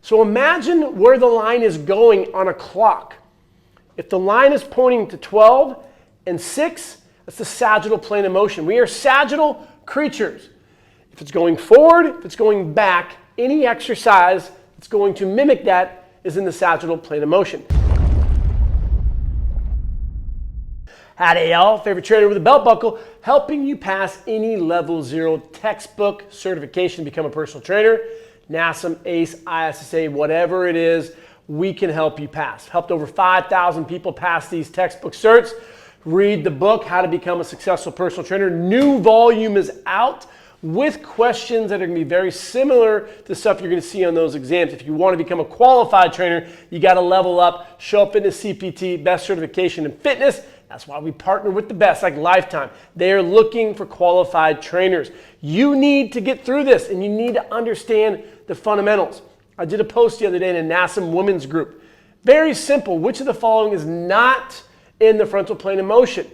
So imagine where the line is going on a clock. If the line is pointing to 12 and 6, that's the sagittal plane of motion. We are sagittal creatures. If it's going forward, if it's going back, any exercise that's going to mimic that is in the sagittal plane of motion. Howdy y'all, favorite trainer with a belt buckle, helping you pass any level 0 textbook certification, become a personal trainer, NASM, ACE, ISSA, whatever it is, we can help you pass. Helped over 5,000 people pass these textbook certs. Read the book, How to Become a Successful Personal Trainer. New volume is out with questions that are going to be very similar to stuff you're going to see on those exams. If you want to become a qualified trainer, you got to level up, show up in the CPT, best certification in fitness. That's why we partner with the best, like Lifetime. They're looking for qualified trainers. You need to get through this, and you need to understand the fundamentals. I did a post the other day in a NASM women's group. Very simple. Which of the following is not in the frontal plane of motion?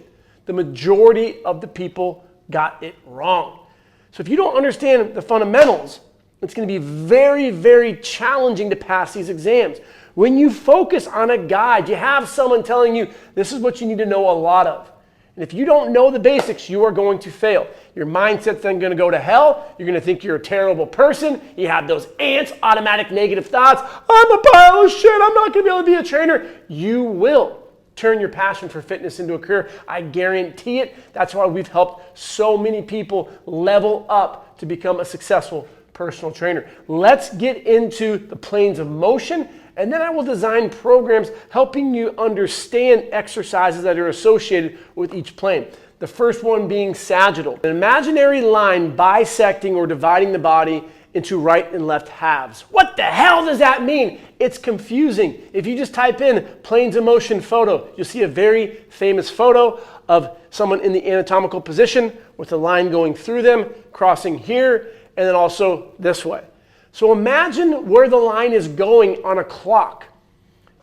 The majority of the people got it wrong. So if you don't understand the fundamentals, it's going to be very, very challenging to pass these exams. When you focus on a guide, you have someone telling you, this is what you need to know a lot of. And if you don't know the basics, you are going to fail. Your mindset's then going to go to hell. You're going to think you're a terrible person. You have those ants, automatic negative thoughts. I'm a pile of shit. I'm not going to be able to be a trainer. You will turn your passion for fitness into a career. I guarantee it. That's why we've helped so many people level up to become a successful personal trainer. Let's get into the planes of motion, and then I will design programs helping you understand exercises that are associated with each plane. The first one being sagittal, an imaginary line bisecting or dividing the body into right and left halves. What the hell does that mean? It's confusing. If you just type in planes of motion photo, you'll see a very famous photo of someone in the anatomical position with a line going through them, crossing here, and then also this way. So imagine where the line is going on a clock.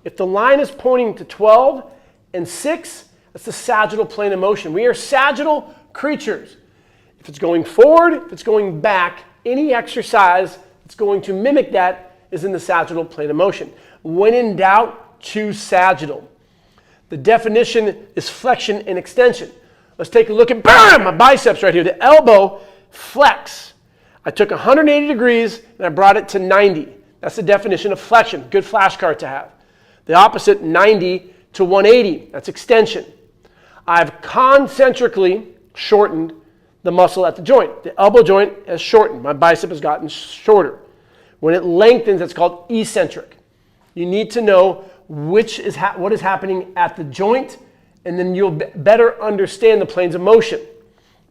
If the line is pointing to 12 and 6, that's the sagittal plane of motion. We are sagittal creatures. If it's going forward, if it's going back, any exercise that's going to mimic that is in the sagittal plane of motion. When in doubt, choose sagittal. The definition is flexion and extension. Let's take a look at, bam, my biceps right here. The elbow flex. I took 180 degrees and I brought it to 90. That's the definition of flexion. Good flashcard to have. The opposite, 90 to 180. That's extension. I've concentrically shortened the muscle at the joint. The elbow joint has shortened. My bicep has gotten shorter. When it lengthens, it's called eccentric. You need to know what is happening at the joint, and then you'll better understand the planes of motion.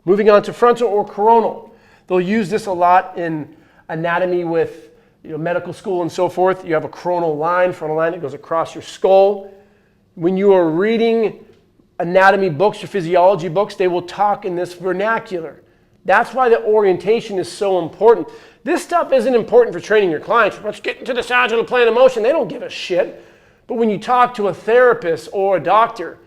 Moving on to frontal or coronal. They'll use this a lot in anatomy with medical school and so forth. You have a coronal line, frontal line that goes across your skull. When you are reading anatomy books or physiology books, they will talk in this vernacular. That's why the orientation is so important. This stuff isn't important for training your clients. Let's get into the sagittal plane of motion. They don't give a shit. But when you talk to a therapist or a doctor,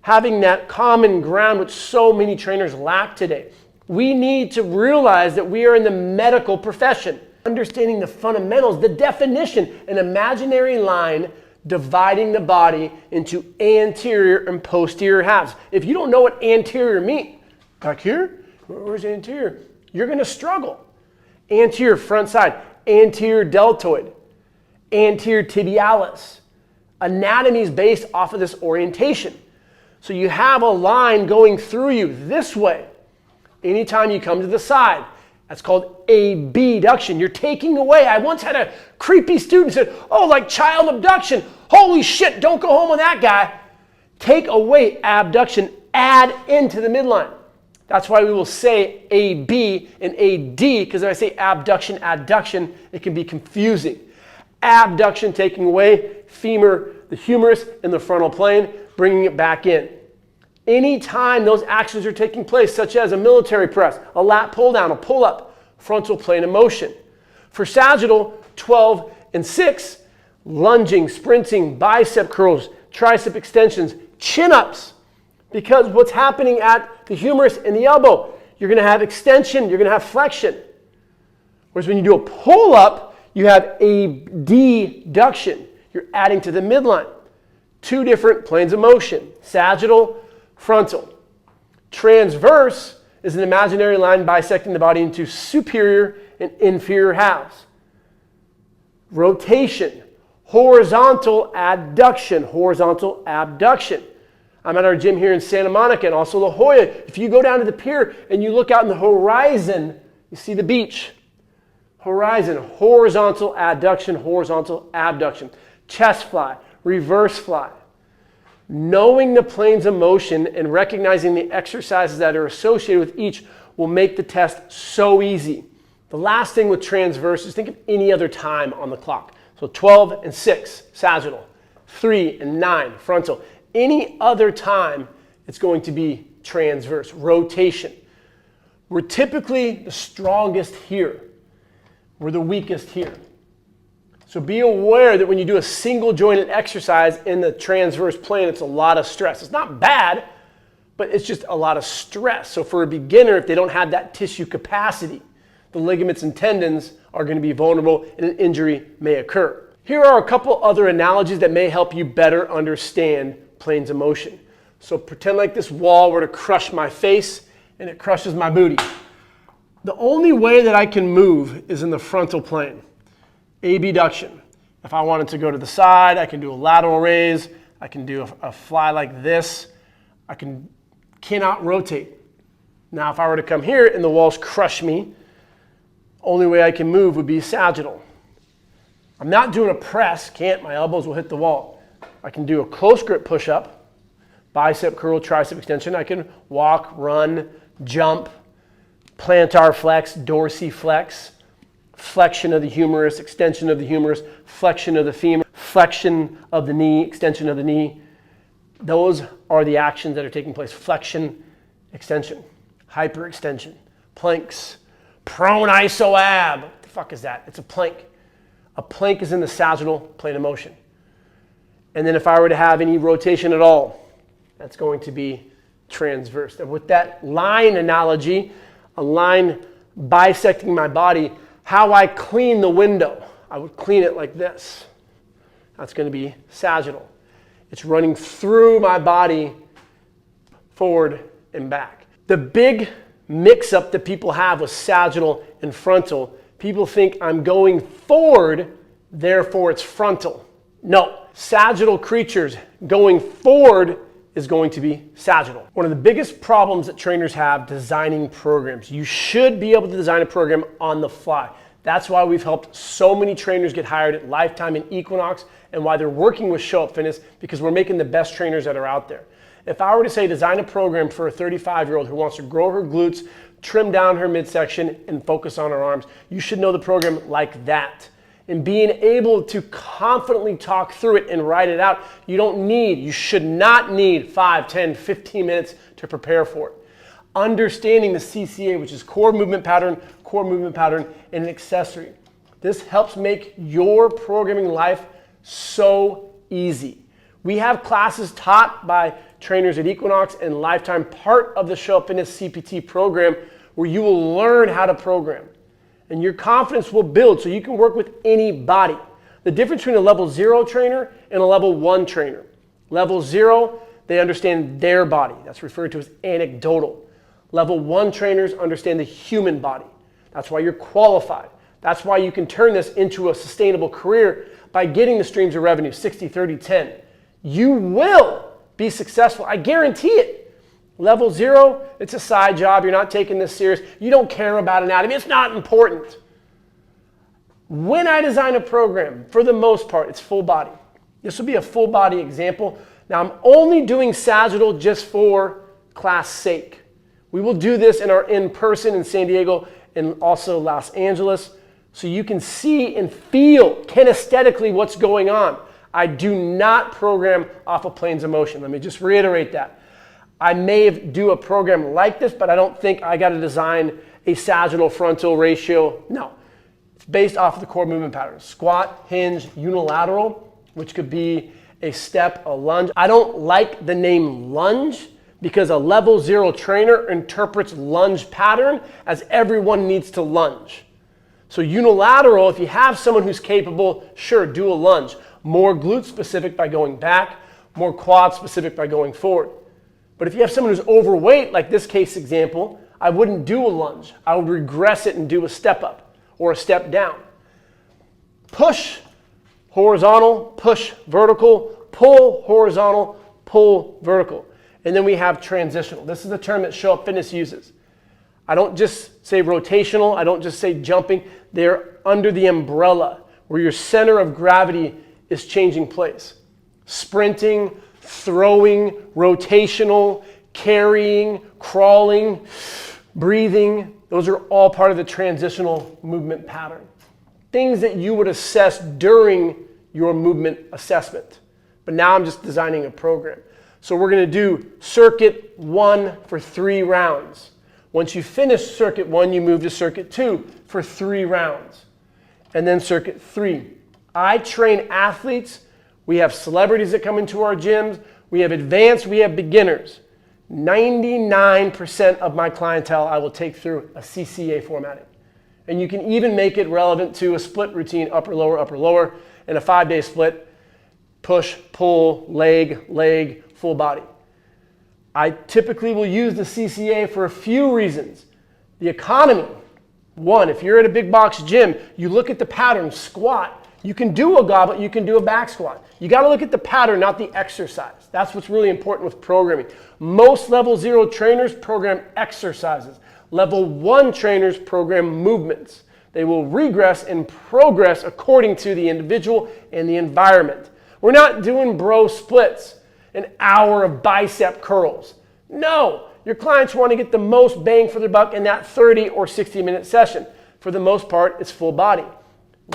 having that common ground which so many trainers lack today, we need to realize that we are in the medical profession. Understanding the fundamentals, the definition, an imaginary line dividing the body into anterior and posterior halves. If you don't know what anterior means, back here, where's anterior? You're going to struggle. Anterior front side, anterior deltoid, anterior tibialis. Anatomy is based off of this orientation. So you have a line going through you this way. Anytime you come to the side, that's called abduction. You're taking away. I once had a creepy student said, oh, like child abduction. Holy shit, don't go home with that guy. Take away abduction, add into the midline. That's why we will say AB and AD, because if I say abduction, adduction, it can be confusing. Abduction, taking away femur, the humerus, in the frontal plane, bringing it back in. Anytime those actions are taking place, such as a military press, a lat pull down, a pull up, frontal plane of motion. For sagittal, 12 and 6, lunging, sprinting, bicep curls, tricep extensions, chin ups. Because what's happening at the humerus and the elbow, you're going to have extension, you're going to have flexion. Whereas when you do a pull up, You have abduction. You're adding to the midline. Two different planes of motion, sagittal, frontal. Transverse is an imaginary line bisecting the body into superior and inferior halves. Rotation, horizontal adduction, horizontal abduction. I'm at our gym here in Santa Monica and also La Jolla. If you go down to the pier and you look out in the horizon, you see the beach. Horizon, horizontal adduction, horizontal abduction. Chest fly, reverse fly. Knowing the planes of motion and recognizing the exercises that are associated with each will make the test so easy. The last thing with transverse is think of any other time on the clock. So 12 and 6, sagittal. 3 and 9, frontal. Any other time, it's going to be transverse. Rotation. We're typically the strongest here. We're the weakest here. So be aware that when you do a single jointed exercise in the transverse plane, it's a lot of stress. It's not bad, but it's just a lot of stress. So for a beginner, if they don't have that tissue capacity, the ligaments and tendons are going to be vulnerable and an injury may occur. Here are a couple other analogies that may help you better understand planes of motion. So pretend like this wall were to crush my face and it crushes my booty. The only way that I can move is in the frontal plane. Abduction. If I wanted to go to the side, I can do a lateral raise. I can do a fly like this. I cannot rotate. Now, if I were to come here and the walls crush me, only way I can move would be sagittal. I'm not doing a press, can't, my elbows will hit the wall. I can do a close grip push-up, bicep curl, tricep extension. I can walk, run, jump, plantar flex, dorsiflex, flexion of the humerus, extension of the humerus, flexion of the femur, flexion of the knee, extension of the knee. Those are the actions that are taking place. Flexion, extension, hyperextension, planks, prone iso ab. What the fuck is that? It's a plank. A plank is in the sagittal plane of motion. And then if I were to have any rotation at all, that's going to be transverse. And with that line analogy, a line bisecting my body, how I clean the window, I would clean it like this. That's going to be sagittal. It's running through my body forward and back. The big mix-up that people have with sagittal and frontal, people think I'm going forward, therefore it's frontal. No, sagittal creatures going forward is going to be sagittal. One of the biggest problems that trainers have designing programs. You should be able to design a program on the fly. That's why we've helped so many trainers get hired at Lifetime and Equinox and why they're working with Show Up Fitness, because we're making the best trainers that are out there. If I were to say design a program for a 35-year-old who wants to grow her glutes, trim down her midsection, and focus on her arms, you should know the program like that. And being able to confidently talk through it and write it out, you should not need 5, 10, 15 minutes to prepare for it. Understanding the CCA, which is core movement pattern, and an accessory. This helps make your programming life so easy. We have classes taught by trainers at Equinox and Lifetime, part of the Show Up Fitness CPT program, where you will learn how to program. And your confidence will build so you can work with anybody. The difference between a level 0 trainer and a level 1 trainer. Level 0, they understand their body. That's referred to as anecdotal. Level 1 trainers understand the human body. That's why you're qualified. That's why you can turn this into a sustainable career by getting the streams of revenue, 60, 30, 10. You will be successful. I guarantee it. Level 0, it's a side job. You're not taking this serious. You don't care about anatomy. It's not important. When I design a program, for the most part, it's full body. This will be a full body example. Now, I'm only doing sagittal just for class sake. We will do this in our in-person in San Diego and also Los Angeles, so you can see and feel kinesthetically what's going on. I do not program off of planes of motion. Let me just reiterate that. I may do a program like this, but I don't think I got to design a sagittal frontal ratio. No, it's based off of the core movement patterns. Squat, hinge, unilateral, which could be a step, a lunge. I don't like the name lunge because a level 0 trainer interprets lunge pattern as everyone needs to lunge. So unilateral, if you have someone who's capable, sure, do a lunge. More glute specific by going back, more quad specific by going forward. But if you have someone who's overweight, like this case example, I wouldn't do a lunge. I would regress it and do a step up or a step down. Push, horizontal, push, vertical, pull, horizontal, pull, vertical. And then we have transitional. This is the term that Show Up Fitness uses. I don't just say rotational. I don't just say jumping. They're under the umbrella where your center of gravity is changing place. Sprinting, throwing, rotational, carrying, crawling, breathing. Those are all part of the transitional movement pattern. Things that you would assess during your movement assessment. But now I'm just designing a program. So we're going to do circuit 1 for 3 rounds. Once you finish circuit 1, you move to circuit 2 for 3 rounds. And then circuit 3. I train athletes. We have celebrities that come into our gyms. We have advanced, we have beginners. 99% of my clientele I will take through a CCA formatting. And you can even make it relevant to a split routine, upper, lower, and a 5-day split. Push, pull, leg, full body. I typically will use the CCA for a few reasons. The economy. 1, if you're at a big box gym, you look at the pattern, squat. You can do a goblet, you can do a back squat. You got to look at the pattern, not the exercise. That's what's really important with programming. Most level 0 trainers program exercises. Level 1 trainers program movements. They will regress and progress according to the individual and the environment. We're not doing bro splits, an hour of bicep curls. No, your clients want to get the most bang for their buck in that 30 or 60-minute session. For the most part, it's full body.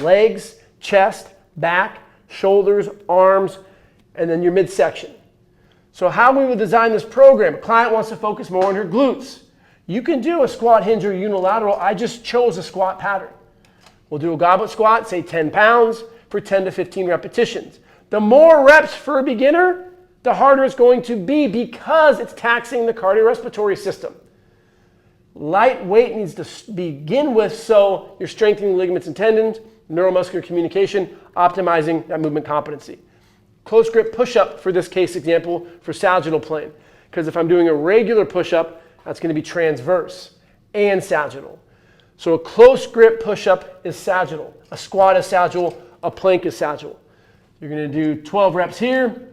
Legs, chest, back, shoulders, arms, and then your midsection. So how we would design this program, a client wants to focus more on her glutes. You can do a squat hinge or unilateral. I just chose a squat pattern. We'll do a goblet squat, say 10 pounds for 10 to 15 repetitions. The more reps for a beginner, the harder it's going to be because it's taxing the cardiorespiratory system. Light weight needs to begin with so you're strengthening ligaments and tendons, neuromuscular communication, optimizing that movement competency. Close grip push-up for this case example for sagittal plane. Because if I'm doing a regular push-up, that's going to be transverse and sagittal. So a close grip push-up is sagittal. A squat is sagittal. A plank is sagittal. You're going to do 12 reps here.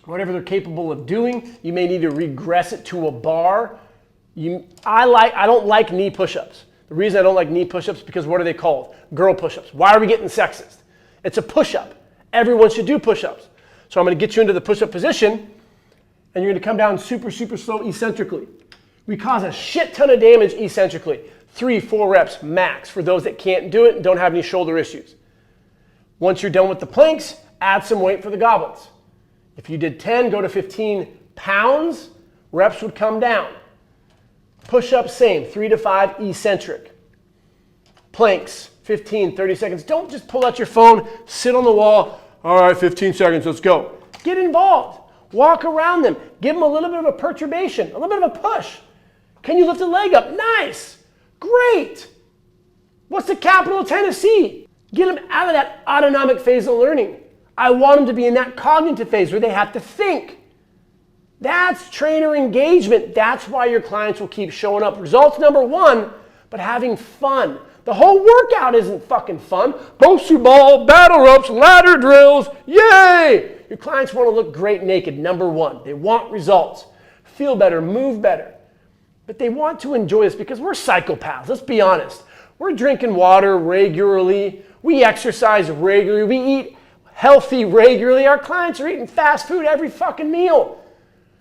Whatever they're capable of doing. You may need to regress it to a bar. I don't like knee push-ups. The reason I don't like knee push-ups is because what are they called? Girl push-ups. Why are we getting sexist? It's a push-up. Everyone should do push-ups. So I'm going to get you into the push-up position, and you're going to come down super, super slow eccentrically. We cause a shit ton of damage eccentrically. 3-4 reps max for those that can't do it and don't have any shoulder issues. Once you're done with the planks, add some weight for the goblets. If you did 10, go to 15 pounds, reps would come down. Push-ups, same, 3 to 5 eccentric. Planks, 15, 30 seconds. Don't just pull out your phone, sit on the wall. All right, 15 seconds, let's go. Get involved. Walk around them. Give them a little bit of a perturbation, a little bit of a push. Can you lift a leg up? Nice. Great. What's the capital of Tennessee? Get them out of that autonomic phase of learning. I want them to be in that cognitive phase where they have to think. That's trainer engagement. That's why your clients will keep showing up. Results number 1, but having fun. The whole workout isn't fucking fun. Bocce ball, battle ropes, ladder drills, yay! Your clients want to look great naked, number 1. They want results. Feel better, move better. But they want to enjoy this because we're psychopaths, let's be honest. We're drinking water regularly. We exercise regularly. We eat healthy regularly. Our clients are eating fast food every fucking meal.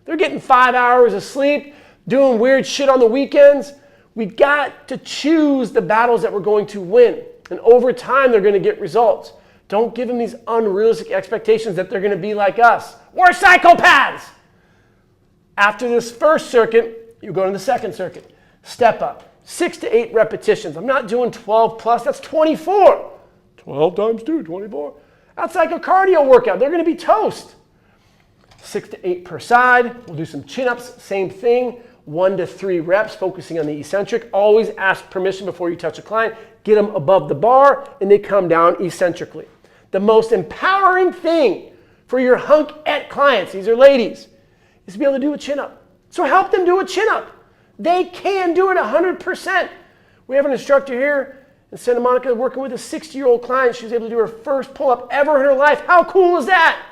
They're getting 5 hours of sleep, doing weird shit on the weekends. We got to choose the battles that we're going to win. And over time, they're going to get results. Don't give them these unrealistic expectations that they're going to be like us. We're psychopaths. After this first circuit, you go to the second circuit. Step up. 6 to 8 repetitions. I'm not doing 12 plus. That's 24. 12 times 2, 24. That's like a cardio workout. They're going to be toast. 6 to 8 per side. We'll do some chin-ups. Same thing. 1 to 3 reps, focusing on the eccentric. Always ask permission before you touch a client. Get them above the bar, and they come down eccentrically. The most empowering thing for your hunk-et clients, these are ladies, is to be able to do a chin-up. So help them do a chin-up. They can do it 100%. We have an instructor here in Santa Monica working with a 60-year-old client. She was able to do her first pull-up ever in her life. How cool is that?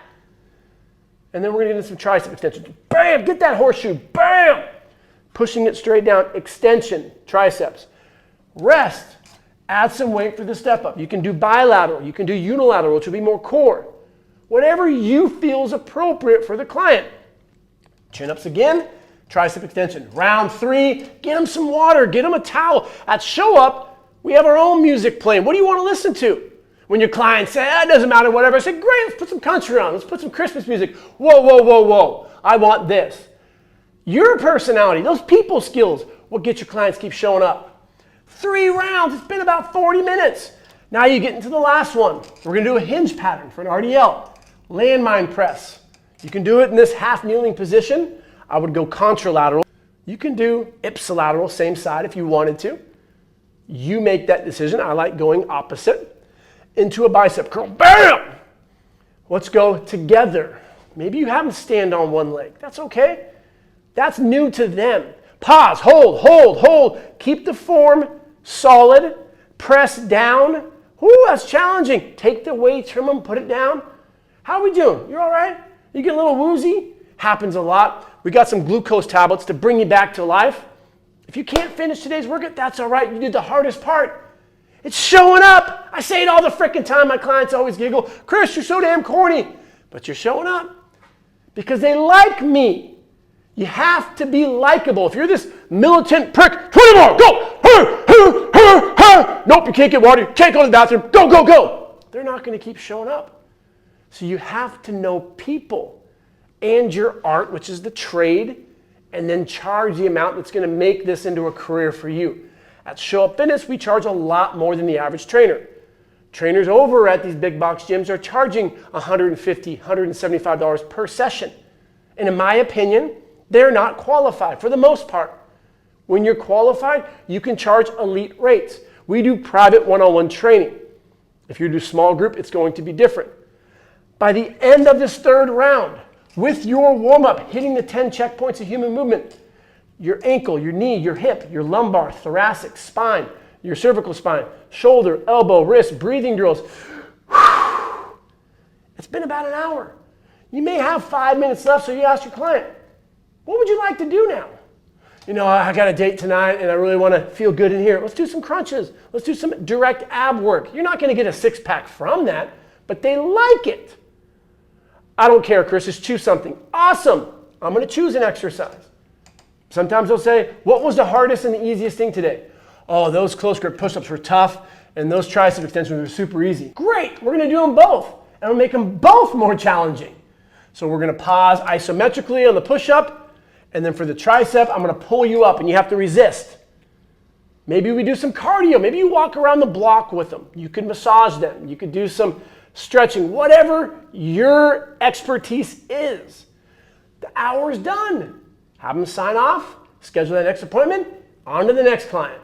And then we're going to get into some tricep extensions. Bam! Get that horseshoe. Bam! Pushing it straight down. Extension. Triceps. Rest. Add some weight for the step up. You can do bilateral. You can do unilateral, which will be more core. Whatever you feel is appropriate for the client. Chin-ups again. Tricep extension. Round 3. Get them some water. Get them a towel. At show up, we have our own music playing. What do you want to listen to? When your clients say, it doesn't matter, whatever. I say, great, let's put some country on. Let's put some Christmas music. Whoa, whoa, whoa, whoa. I want this. Your personality, those people skills will get your clients keep showing up. 3 rounds. It's been about 40 minutes. Now you get into the last one. We're going to do a hinge pattern for an RDL. Landmine press. You can do it in this half kneeling position. I would go contralateral. You can do ipsilateral, same side if you wanted to. You make that decision. I like going opposite. Into a bicep curl. Bam! Let's go together. Maybe you have them stand on one leg. That's okay. That's new to them. Pause, hold, hold, hold. Keep the form solid. Press down. Ooh, that's challenging. Take the weights from them, put it down. How are we doing? You're all right? You get a little woozy? Happens a lot. We got some glucose tablets to bring you back to life. If you can't finish today's workout, that's all right. You did the hardest part. It's showing up. I say it all the freaking time. My clients always giggle, Chris, you're so damn corny. But you're showing up because they like me. You have to be likable. If you're this militant prick, 20 more, go. Nope, you can't get water. You can't go to the bathroom. Go, go, go. They're not going to keep showing up. So you have to know people and your art, which is the trade, and then charge the amount that's going to make this into a career for you. At Show Up Fitness, we charge a lot more than the average trainer. Trainers over at these big box gyms are charging $150, $175 per session. And in my opinion, they're not qualified for the most part. When you're qualified, you can charge elite rates. We do private one-on-one training. If you do small group, it's going to be different. By the end of this 3rd round, with your warm-up, hitting the 10 checkpoints of human movement, your ankle, your knee, your hip, your lumbar, thoracic, spine, your cervical spine, shoulder, elbow, wrist, breathing drills. It's been about an hour. You may have 5 minutes left, so you ask your client, what would you like to do now? You know, I got a date tonight and I really want to feel good in here. Let's do some crunches. Let's do some direct ab work. You're not going to get a 6-pack from that, but they like it. I don't care, Chris, just choose something. Awesome. I'm going to choose an exercise. Sometimes they'll say, what was the hardest and the easiest thing today? Oh, those close grip push-ups were tough and those tricep extensions were super easy. Great, we're gonna do them both and we'll make them both more challenging. So we're gonna pause isometrically on the push-up, and then for the tricep, I'm gonna pull you up and you have to resist. Maybe we do some cardio. Maybe you walk around the block with them. You could massage them. You could do some stretching, whatever your expertise is. The hour's done. Have them sign off, schedule that next appointment, on to the next client.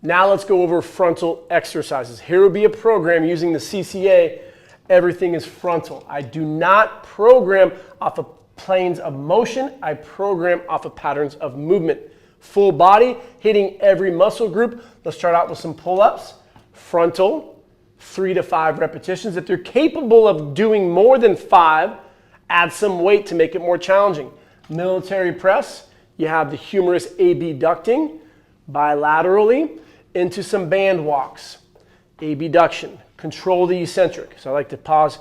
Now let's go over frontal exercises. Here would be a program using the CCA. Everything is frontal. I do not program off of planes of motion. I program off of patterns of movement. Full body, hitting every muscle group. Let's start out with some pull-ups. Frontal, 3 to 5 repetitions. If they're capable of doing more than 5, add some weight to make it more challenging. Military press, you have the humerus abducting bilaterally into some band walks. Abduction, control the eccentric. So I like to pause,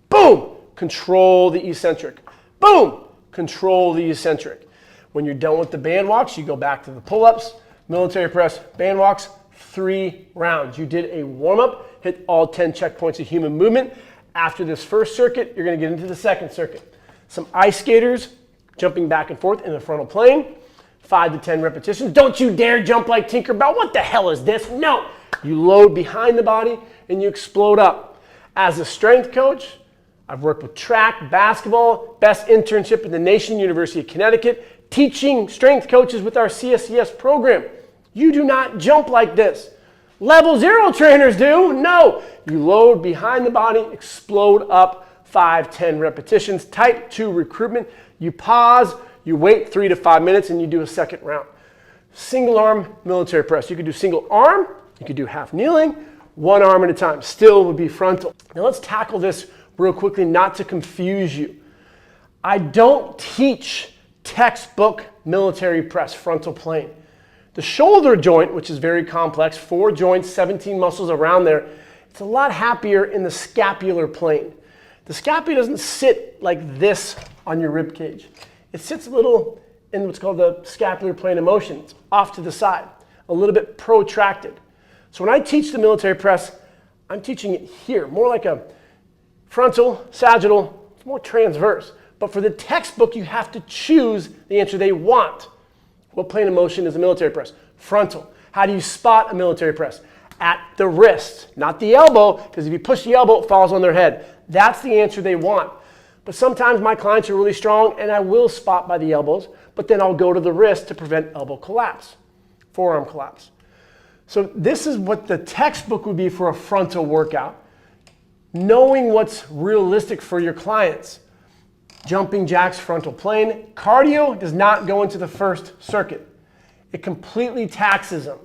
boom, control the eccentric. Boom, control the eccentric. When you're done with the band walks, you go back to the pull-ups, military press, band walks, 3 rounds. You did a warm-up, hit all 10 checkpoints of human movement. After this first circuit, you're gonna get into the second circuit. Some ice skaters, jumping back and forth in the frontal plane, 5 to 10 repetitions. Don't you dare jump like Tinkerbell. What the hell is this? No. You load behind the body and you explode up. As a strength coach, I've worked with track, basketball, best internship in the nation, University of Connecticut, teaching strength coaches with our CSCS program. You do not jump like this. Level 0 trainers do. No, you load behind the body, explode up 5-10 repetitions. Type 2 recruitment. You pause, you wait 3 to 5 minutes, and you do a second round. Single arm military press. You could do single arm, you could do half kneeling, one arm at a time. Still would be frontal. Now let's tackle this real quickly, not to confuse you. I don't teach textbook military press, frontal plane. The shoulder joint, which is very complex, 4 joints, 17 muscles around there, it's a lot happier in the scapular plane. The scapula doesn't sit like this on your rib cage. It sits a little in what's called the scapular plane of motion. It's off to the side, a little bit protracted. So when I teach the military press, I'm teaching it here, more like a frontal, sagittal, it's more transverse. But for the textbook, you have to choose the answer they want. What plane of motion is a military press? Frontal. How do you spot a military press? At the wrist, not the elbow, because if you push the elbow, it falls on their head. That's the answer they want. But sometimes my clients are really strong, and I will spot by the elbows, but then I'll go to the wrist to prevent elbow collapse, forearm collapse. So this is what the textbook would be for a frontal workout. Knowing what's realistic for your clients. Jumping jacks, frontal plane. Cardio does not go into the first circuit. It completely taxes them.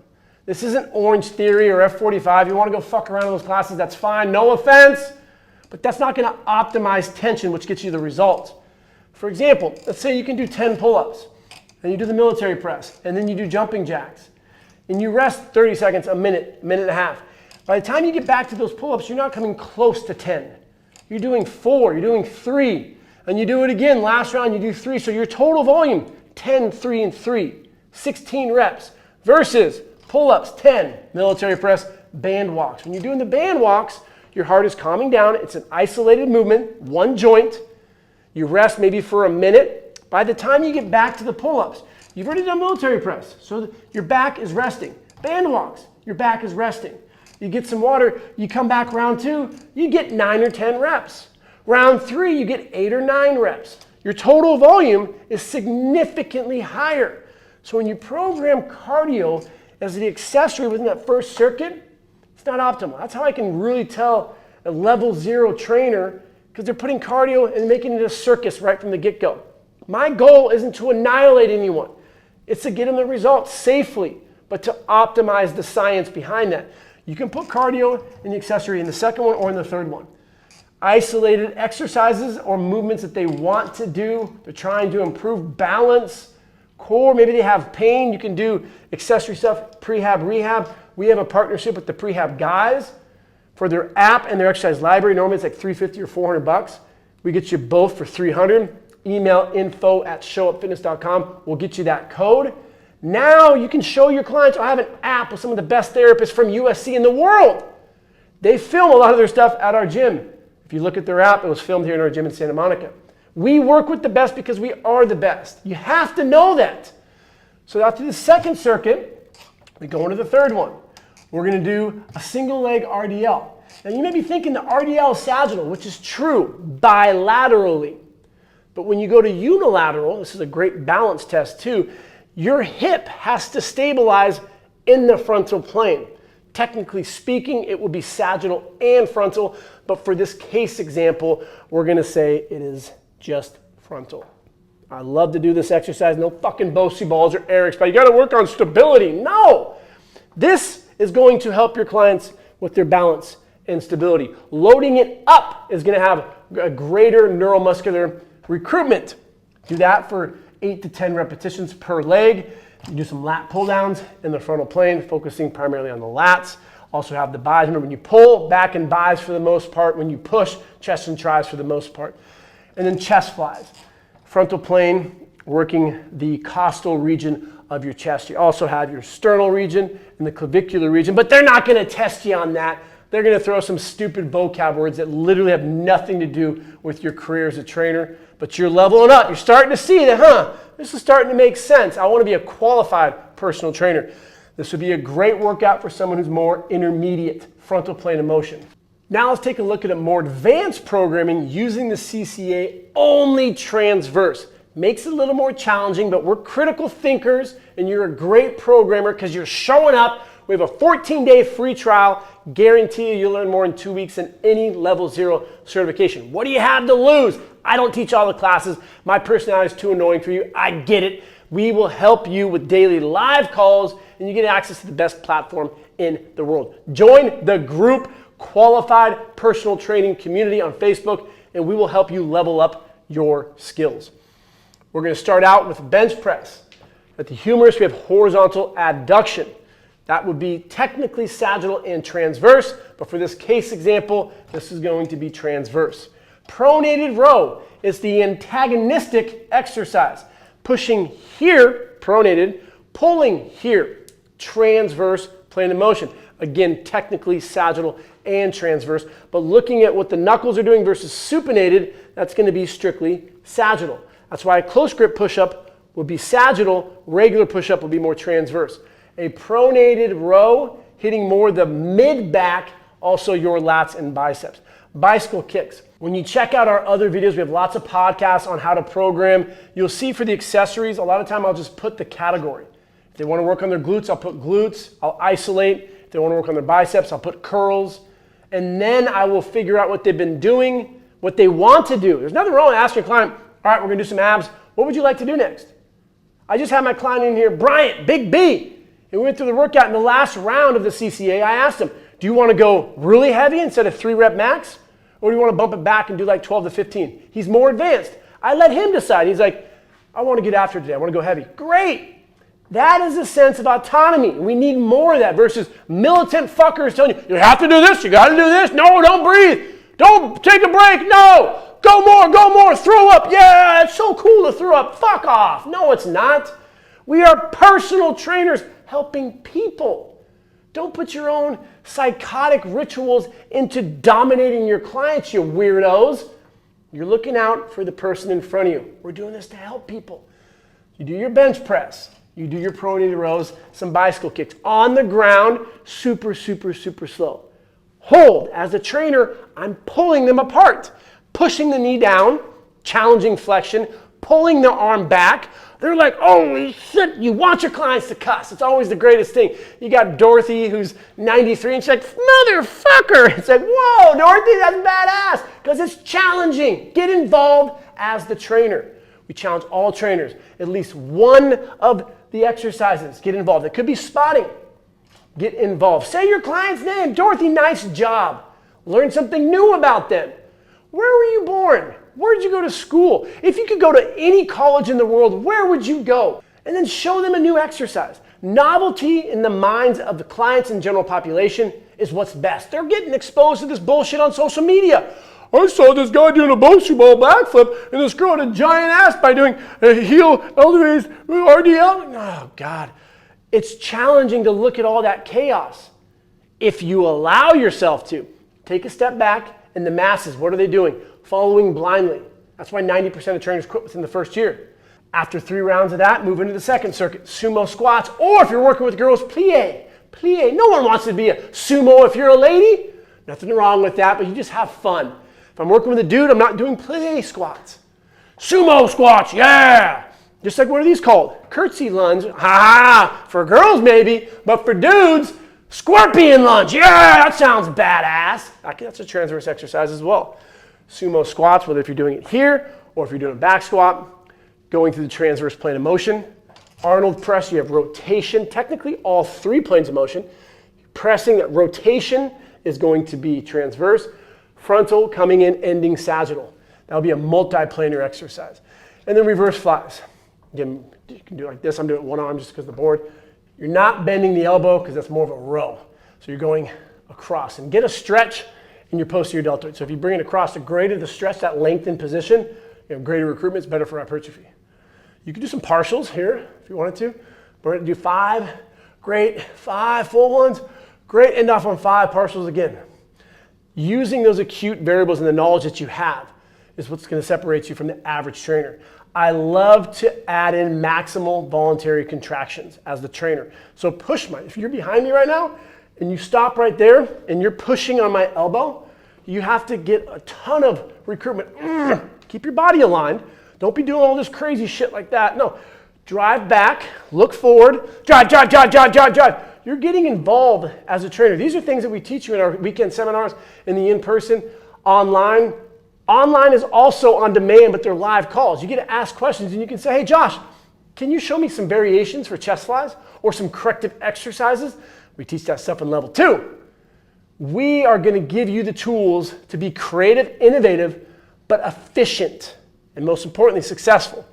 This isn't Orange Theory or F45. You want to go fuck around in those classes, that's fine. No offense. But that's not going to optimize tension, which gets you the results. For example, let's say you can do 10 pull-ups, and you do the military press, and then you do jumping jacks. And you rest 30 seconds, a minute, minute and a half. By the time you get back to those pull-ups, you're not coming close to 10. You're doing 4, you're doing 3. And you do it again, last round you do 3. So your total volume, 10, 3, and 3. 16 reps versus pull-ups, 10. Military press, band walks. When you're doing the band walks, your heart is calming down. It's an isolated movement, one joint. You rest maybe for a minute. By the time you get back to the pull-ups, you've already done military press. So your back is resting. Band walks, your back is resting. You get some water, you come back round 2, you get 9 or 10 reps. Round 3, you get 8 or 9 reps. Your total volume is significantly higher. So when you program cardio as the accessory within that first circuit, it's not optimal. That's how I can really tell a level 0 trainer, because they're putting cardio and making it a circus right from the get-go. My goal isn't to annihilate anyone. It's to get them the results safely, but to optimize the science behind that. You can put cardio in the accessory in the second one or in the third one. Isolated exercises or movements that they want to do. They're trying to improve balance, core. Maybe they have pain. You can do accessory stuff, prehab, rehab. We have a partnership with the prehab guys for their app and their exercise library. Normally it's like $350 or $400. We get you both for $300. Email info@showupfitness.com. We'll get you that code. Now you can show your clients, I have an app with some of the best therapists from USC in the world. They film a lot of their stuff at our gym. If you look at their app, it was filmed here in our gym in Santa Monica. We work with the best because we are the best. You have to know that. So after the second circuit, we go into the third one. We're going to do a single leg RDL. Now you may be thinking the RDL is sagittal, which is true, bilaterally. But when you go to unilateral, this is a great balance test too, your hip has to stabilize in the frontal plane. Technically speaking, it will be sagittal and frontal, but for this case example, we're gonna say it is just frontal. I love to do this exercise, no fucking Bosu balls or Erics, but you gotta work on stability. No! This is going to help your clients with their balance and stability. Loading it up is gonna have a greater neuromuscular recruitment. Do that for 8 to 10 repetitions per leg. You do some lat pull downs in the frontal plane, focusing primarily on the lats. Also have the bis. Remember, when you pull, back and bis for the most part. When you push, chest and tris for the most part. And then chest flies. Frontal plane, working the costal region of your chest. You also have your sternal region and the clavicular region, but they're not going to test you on that. They're going to throw some stupid vocab words that literally have nothing to do with your career as a trainer. But you're leveling up. You're starting to see that, this is starting to make sense. I want to be a qualified personal trainer. This would be a great workout for someone who's more intermediate frontal plane of motion. Now let's take a look at a more advanced programming using the CCA only transverse. Makes it a little more challenging, but we're critical thinkers and you're a great programmer because you're showing up. We have a 14-day free trial. Guarantee you'll learn more in 2 weeks than any level 0 certification. What do you have to lose? I don't teach all the classes. My personality is too annoying for you. I get it. We will help you with daily live calls and you get access to the best platform in the world. Join the group Qualified Personal Training Community on Facebook and we will help you level up your skills. We're going to start out with bench press. At the humerus, we have horizontal adduction. That would be technically sagittal and transverse, but for this case example, this is going to be transverse. Pronated row is the antagonistic exercise. Pushing here, pronated, pulling here, transverse plane of motion. Again, technically sagittal and transverse, but looking at what the knuckles are doing versus supinated, that's going to be strictly sagittal. That's why a close grip push-up would be sagittal, regular push-up would be more transverse. A pronated row, hitting more the mid-back, also your lats and biceps. Bicycle kicks. When you check out our other videos, we have lots of podcasts on how to program. You'll see for the accessories, a lot of time I'll just put the category. If they want to work on their glutes, I'll put glutes. I'll isolate. If they want to work on their biceps, I'll put curls. And then I will figure out what they've been doing, what they want to do. There's nothing wrong with asking a client, all right, we're going to do some abs. What would you like to do next? I just had my client in here, Bryant, Big B. And we went through the workout in the last round of the CCA. I asked him, do you want to go really heavy instead of 3 rep max? Or do you want to bump it back and do like 12 to 15? He's more advanced. I let him decide. He's like, I want to get after it today. I want to go heavy. Great. That is a sense of autonomy. We need more of that versus militant fuckers telling you, you have to do this, you got to do this. No, don't breathe. Don't take a break. No. Go more, throw up. Yeah, it's so cool to throw up. Fuck off. No, it's not. We are personal trainers helping people. Don't put your own psychotic rituals into dominating your clients, you weirdos. You're looking out for the person in front of you. We're doing this to help people. You do your bench press. You do your pronated rows, some bicycle kicks. On the ground, super slow. Hold. As a trainer, I'm pulling them apart. Pushing the knee down, challenging flexion, pulling the arm back. They're like, holy shit, you want your clients to cuss. It's always the greatest thing. You got Dorothy who's 93 and she's like, motherfucker. It's like, whoa, Dorothy, that's badass. Because it's challenging. Get involved as the trainer. We challenge all trainers. At least one of the exercises, get involved. It could be spotting. Get involved. Say your client's name. Dorothy, nice job. Learn something new about them. Where were you born? Where did you go to school? If you could go to any college in the world, where would you go? And then show them a new exercise. Novelty in the minds of the clients and general population is what's best. They're getting exposed to this bullshit on social media. I saw this guy doing a basketball backflip and this girl had a giant ass by doing a heel elevated RDL. Oh, God. It's challenging to look at all that chaos. If you allow yourself to, take a step back. And the masses, what are they doing? Following blindly. That's why 90% of trainers quit within the first year. After 3 rounds of that, move into the second circuit. Sumo squats, or if you're working with girls, plie. Plie. No one wants to be a sumo if you're a lady. Nothing wrong with that, but you just have fun. If I'm working with a dude, I'm not doing plie squats. Sumo squats, yeah! Just like what are these called? Curtsy lunge. Ha! For girls maybe, but for dudes, scorpion lunge. Yeah, that sounds badass. That's a transverse exercise as well. Sumo squats, whether if you're doing it here or if you're doing a back squat, going through the transverse plane of motion. Arnold press, you have rotation, technically all 3 planes of motion. Pressing, that rotation is going to be transverse. Frontal coming in, ending sagittal. That'll be a multi-planar exercise. And then reverse flies. Again, you can do it like this. I'm doing it one arm just because of the board. You're not bending the elbow because that's more of a row. So you're going across. And get a stretch in your posterior deltoid. So if you bring it across, the greater the stretch, that lengthened position, you have greater recruitment, it's better for hypertrophy. You can do some partials here if you wanted to. We're going to do 5. Great. 5 full ones. Great. End off on 5 partials again. Using those acute variables and the knowledge that you have is what's going to separate you from the average trainer. I love to add in maximal voluntary contractions as the trainer. So push if you're behind me right now and you stop right there and you're pushing on my elbow, you have to get a ton of recruitment. Keep your body aligned. Don't be doing all this crazy shit like that. No, drive back, look forward, drive. You're getting involved as a trainer. These are things that we teach you in our weekend seminars, in the in-person, online. Online is also on demand, but they're live calls. You get to ask questions and you can say, hey Josh, can you show me some variations for chest flies or some corrective exercises? We teach that stuff in level 2. We are going to give you the tools to be creative, innovative, but efficient, and most importantly, successful.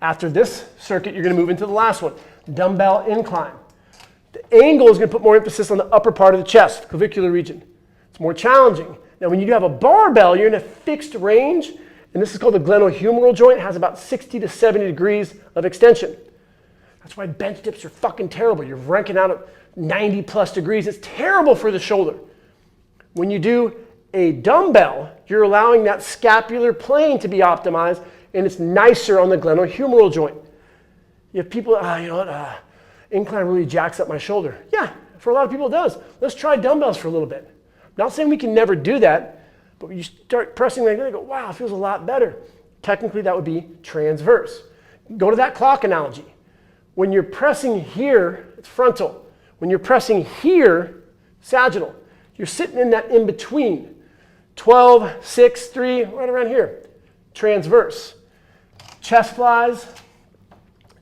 After this circuit, you're going to move into the last one, dumbbell incline. The angle is going to put more emphasis on the upper part of the chest, clavicular region. It's more challenging. Now, when you do have a barbell, you're in a fixed range, and this is called the glenohumeral joint. It has about 60 to 70 degrees of extension. That's why bench dips are fucking terrible. You're ranking out at 90 plus degrees. It's terrible for the shoulder. When you do a dumbbell, you're allowing that scapular plane to be optimized, and it's nicer on the glenohumeral joint. You have people, incline really jacks up my shoulder. Yeah, for a lot of people it does. Let's try dumbbells for a little bit. I'm not saying we can never do that, but when you start pressing like that, you go, wow, it feels a lot better. Technically, that would be transverse. Go to that clock analogy. When you're pressing here, it's frontal. When you're pressing here, sagittal. You're sitting in that in-between. 12, 6, 3, right around here. Transverse. Chest flies,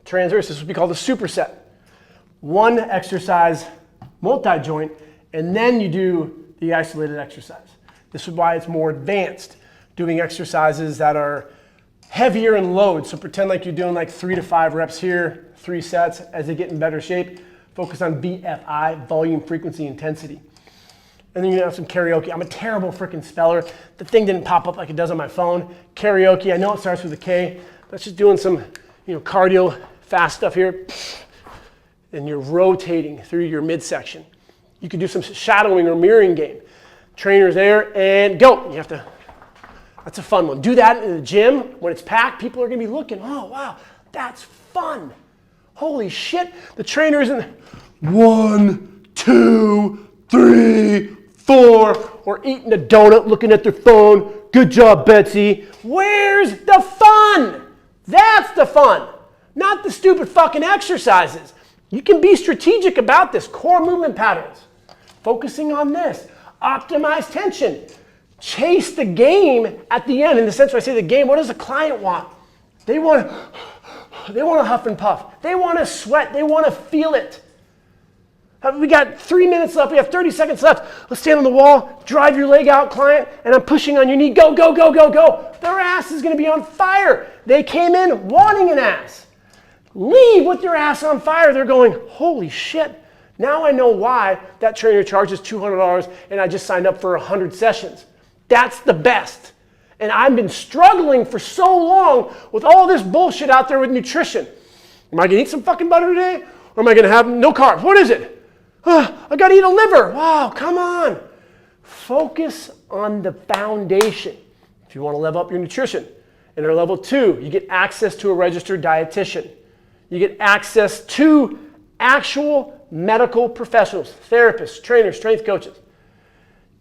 transverse. This would be called a superset. One exercise, multi-joint, and then you do the isolated exercise. This is why it's more advanced, doing exercises that are heavier in load. So pretend like you're doing like 3 to 5 reps here, 3 sets. As they get in better shape, focus on VFI, volume, frequency, intensity. And then you have some karaoke. I'm a terrible freaking speller. The thing didn't pop up like it does on my phone. Karaoke, I know it starts with a K. That's just doing some, cardio, fast stuff here. And you're rotating through your midsection. You could do some shadowing or mirroring game. Trainer's there and go. That's a fun one. Do that in the gym when it's packed. People are going to be looking, oh, wow, that's fun. Holy shit. The trainer isn't 1, 2, 3, 4, or eating a donut, looking at their phone. Good job, Betsy. Where's the fun? That's the fun, not the stupid fucking exercises. You can be strategic about this. Core movement patterns. Focusing on this. Optimize tension. Chase the game at the end. In the sense when I say the game, what does the client want? They want to huff and puff. They want to sweat. They want to feel it. We got 3 minutes left. We have 30 seconds left. Let's stand on the wall. Drive your leg out, client, and I'm pushing on your knee. Go, go, go, go, go. Their ass is going to be on fire. They came in wanting an ass. Leave with your ass on fire. They're going, holy shit. Now I know why that trainer charges $200 and I just signed up for 100 sessions. That's the best. And I've been struggling for so long with all this bullshit out there with nutrition. Am I going to eat some fucking butter today? Or am I going to have no carbs? What is it? I got to eat a liver. Wow, come on. Focus on the foundation if you want to level up your nutrition. And at level 2, you get access to a registered dietitian. You get access to actual medical professionals, therapists, trainers, strength coaches.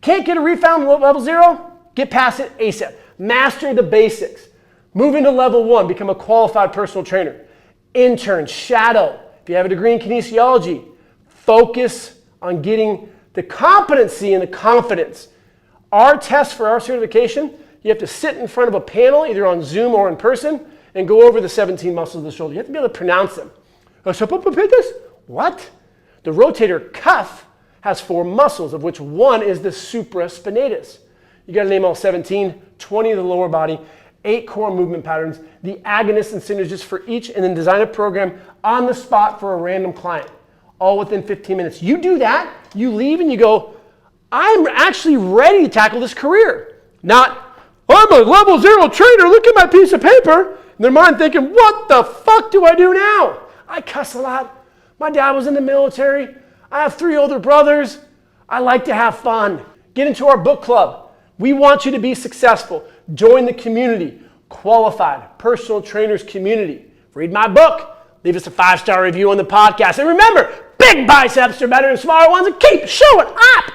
Can't get a refound level 0? Get past it ASAP. Master the basics. Move into level 1, become a qualified personal trainer. Intern, shadow. If you have a degree in kinesiology, focus on getting the competency and the confidence. Our test for our certification, you have to sit in front of a panel, either on Zoom or in person, and go over the 17 muscles of the shoulder. You have to be able to pronounce them. What? The rotator cuff has 4 muscles, of which one is the supraspinatus. You got to name all 17, 20 of the lower body, 8 core movement patterns, the agonists and synergists for each, and then design a program on the spot for a random client, all within 15 minutes. You do that, you leave and you go, I'm actually ready to tackle this career. Not, I'm a level 0 trainer, look at my piece of paper. In their mind thinking, what the fuck do I do now? I cuss a lot. My dad was in the military. I have 3 older brothers. I like to have fun. Get into our book club. We want you to be successful. Join the community. Qualified personal trainers community. Read my book. Leave us a 5-star review on the podcast. And remember, big biceps are better than smaller ones, and keep showing up.